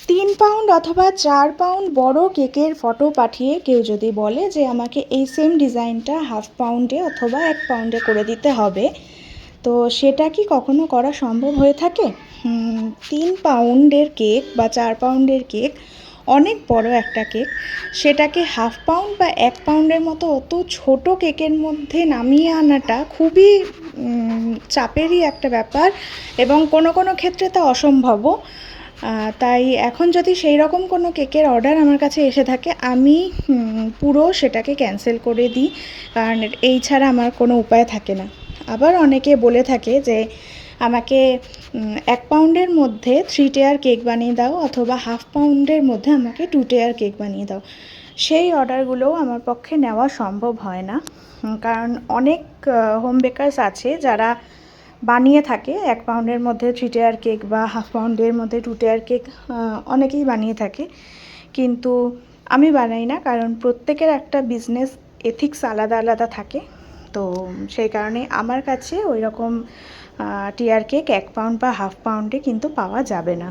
3 pound অথবা 4 pound বড় কেকের ফটো পাঠিয়ে কেউ যদি বলে যে আমাকে এই সেম ডিজাইনটা 1/2 পাউন্ডে অথবা 1 পাউন্ডে করে দিতে হবে, তো সেটা কি কখনো করা সম্ভব হয়ে থাকে? 3 পাউন্ডের কেক বা 4 পাউন্ডের কেক অনেক বড় একটা কেক, সেটাকে 1/2 পাউন্ড বা 1 পাউন্ডের মতো অত ছোট কেকের মধ্যে নামিয়ে আনাটা খুবই চাপেরই একটা ব্যাপার, এবং কোনো কোনো ক্ষেত্রে তা অসম্ভবও। তাই এখন যদি সেই রকম কোনো কেকের অর্ডার আমার কাছে এসে থাকে, আমি পুরো সেটাকে ক্যান্সেল করে দিই, কারণ এই ছাড়া আমার কোনো উপায় থাকে না। আবার অনেকে বলে থাকে যে আমাকে 1 পাউন্ডের মধ্যে 3 টেয়ার কেক বানিয়ে দাও অথবা 1/2 পাউন্ডের মধ্যে আমাকে 2 টেয়ার কেক বানিয়ে দাও। সেই অর্ডারগুলোও আমার পক্ষে নেওয়া সম্ভব হয় না, কারণ অনেক হোম বেকারস আছে যারা বানিয়ে থাকে 1 পাউন্ডের মধ্যে 3 টেয়ার কেক বা 1/2 পাউন্ডের মধ্যে 2 টেয়ার কেক, অনেকেই বানিয়ে থাকে, কিন্তু আমি বানাই না, কারণ প্রত্যেকের একটা বিজনেস এথিক্স আলাদা আলাদা থাকে। তো সেই কারণে আমার কাছে ওই রকম টিয়ার কেক 1 পাউন্ড বা 1/2 পাউন্ডে কিন্তু পাওয়া যাবে না।